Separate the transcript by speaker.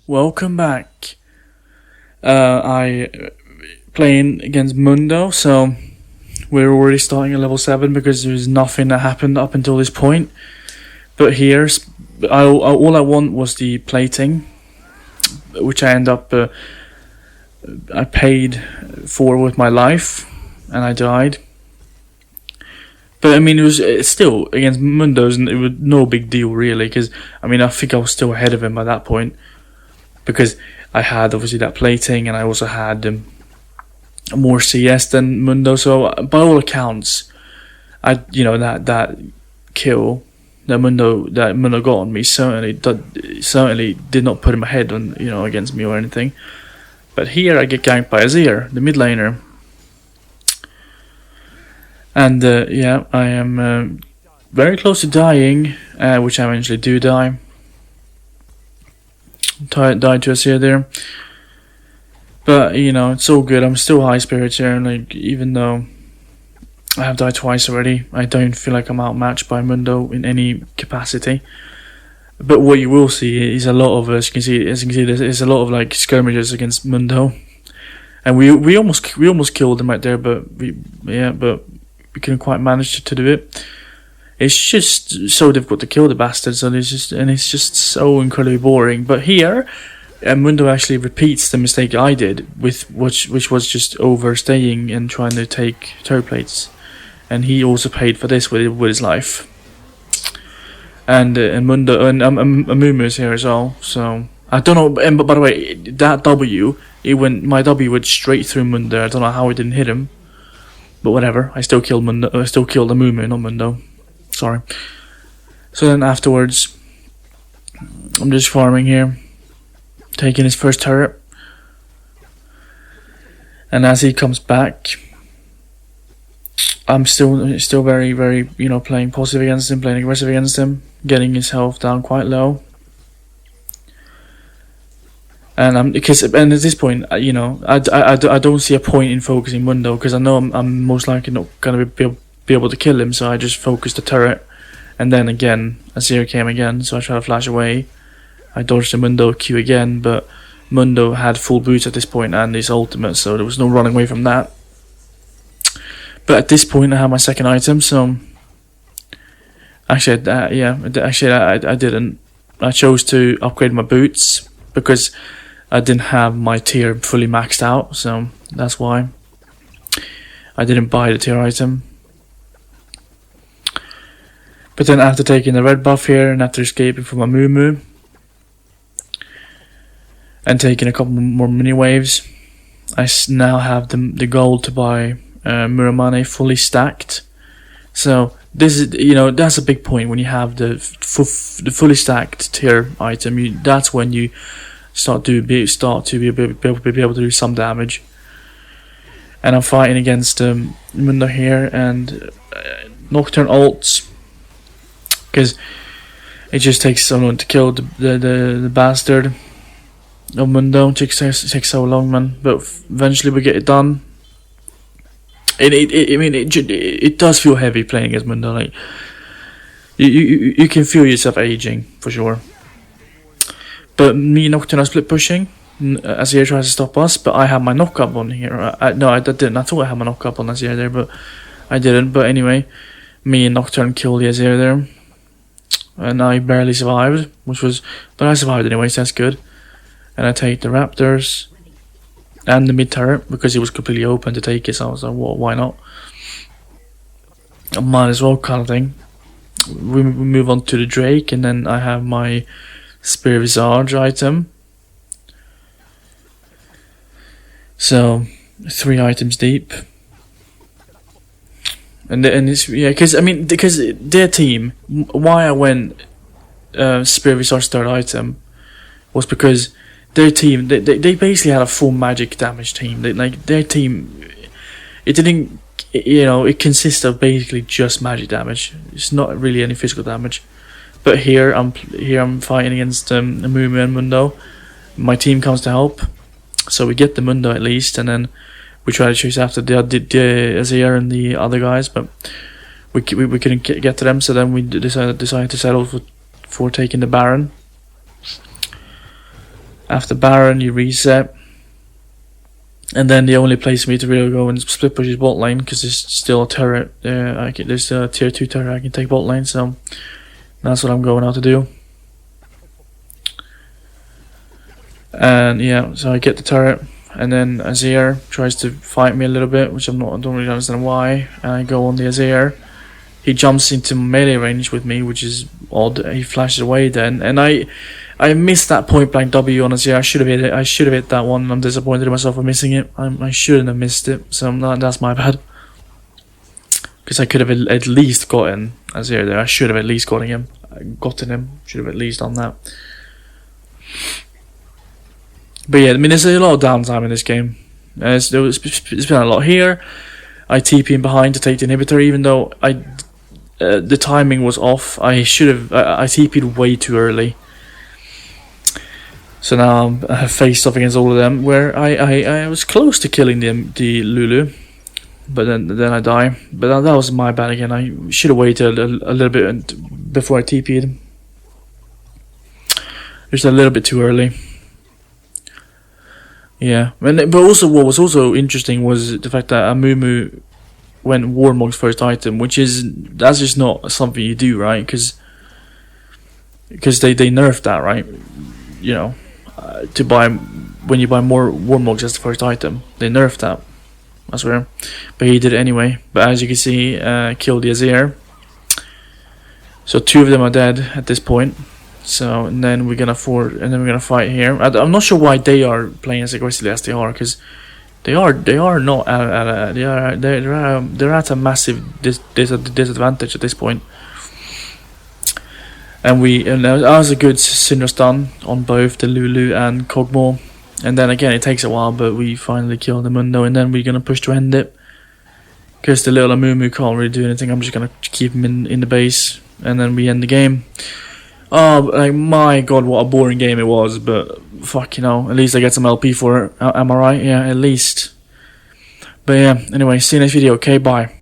Speaker 1: Welcome back. I playing against Mundo, so we're already starting at level 7 because there's nothing that happened up until this point. But here, all I want was the plating, which I end up I paid for with my life, and I died. But I mean, it's still against Mundo's, and it was no big deal really, because I mean, I think I was still ahead of him by that point, because I had obviously that plating, and I also had more CS than Mundo. So by all accounts, that kill that Mundo got on me certainly did not put him ahead on against me or anything. But here I get ganked by Azir, the mid laner. And I am very close to dying, which I eventually do die. Died to Azir there. But, it's all good. I'm still high spirits here, and even though I have died twice already, I don't feel like I'm outmatched by Mundo in any capacity. But what you will see is a lot of, as you can see, there's a lot of skirmishes against Mundo. And we almost killed him right there, but we couldn't quite manage to do it. It's just so difficult to kill the bastard, so it's just so incredibly boring. But here, Mundo actually repeats the mistake I did, which was just overstaying and trying to take turret plates, and he also paid for this with his life. And Mundo and Amumu is here as well. So I don't know. But by the way, that my W went straight through Mundo. I don't know how it didn't hit him. But whatever, I still killed Mundo. I still killed Amumu, not Mundo. Sorry. So then afterwards, I'm just farming here, taking his first turret. And as he comes back, I'm still very, very, playing positive against him, playing aggressive against him, getting his health down quite low. And at this point, I don't see a point in focusing Mundo, because I know I'm most likely not gonna be able to kill him. So I just focused the turret, and then again Azir came again, so I tried to flash away. I dodged the Mundo Q again, but Mundo had full boots at this point and his ultimate, so there was no running away from that. But at this point, I have my second item, so actually, I didn't. I chose to upgrade my boots because I didn't have my tier fully maxed out, so that's why I didn't buy the tier item. But then after taking the red buff here, and after escaping from Amumu, and taking a couple more mini waves, I now have the goal to buy Muramane fully stacked. So this is, that's a big point when you have the fully stacked tier item. That's when you start to be able to do some damage. And I'm fighting against Mundo here, and Nocturne ults, because it just takes so long to kill the bastard of Mundo. It takes so long, man. But eventually we get it done. It does feel heavy playing against Mundo. You can feel yourself aging for sure. But me and Nocturne are split pushing. Azir tries to stop us, but I have my knock up on here. No, I didn't. I thought I had my knock up on Azir there, but I didn't. But anyway, me and Nocturne killed the Azir there, and I barely survived, but I survived anyway, so that's good. And I take the Raptors and the mid turret because it was completely open to take it, so I was like, well, why not? I might as well, kind of thing. We move on to the Drake, and then I have my Spear Visage item. So 3 items deep, and it's because their team. Why I went Spear Visage third item was because their team they basically had a full magic damage team. Their team, it didn't, it consists of basically just magic damage. It's not really any physical damage. But here I'm fighting against Amumu and Mundo. My team comes to help, so we get the Mundo at least, and then we try to chase after the Azir and the other guys, but we couldn't get to them. So then we decided to settle for taking the Baron. After Baron, you reset. And then the only place for me to really go and split push is bot lane, because there's still a turret. There's a tier 2 turret I can take bot lane, so that's what I'm going out to do. And yeah, so I get the turret, and then Azir tries to fight me a little bit, which I don't really understand why. And I go on the Azir. He jumps into melee range with me, which is odd. He flashes away then, and I missed that point blank W on Azir. I should have hit it. I should have hit that one. I'm disappointed in myself for missing it. I shouldn't have missed it. So that's my bad. Because I could have at least gotten Azir there. I should have at least gotten him. Should have at least done that. But yeah, I mean, there's a lot of downtime in this game. There's been a lot here. I TP in behind to take the inhibitor, even though the timing was off. I should have. I TP'd way too early. So now I'm faced off against all of them, where I was close to killing the Lulu, but then I die. But that was my bad again. I should have waited a little bit before I TP'd. Just a little bit too early. Yeah, but also what was also interesting was the fact that Amumu went Warmog's first item, that's just not something you do, right? Because they nerfed that, right? You know, when you buy more Warmogs as the first item, they nerfed that. I swear, but he did it anyway. But as you can see, killed the Azir. So 2 of them are dead at this point. So and then we're gonna fight here. I'm not sure why they are playing as aggressively as they are, because they are not they're at a massive disadvantage at this point. And that was a good Syndra stun on both the Lulu and Kog'Maw. And then again, it takes a while, but we finally kill the Mundo, and then we're gonna push to end it. Because the little Amumu can't really do anything. I'm just gonna keep him in the base, and then we end the game. Oh, like, my god, what a boring game it was, but fuck, you know, at least I get some LP for it. Am I right? Yeah, at least. But yeah, anyway, see you next video, okay, bye.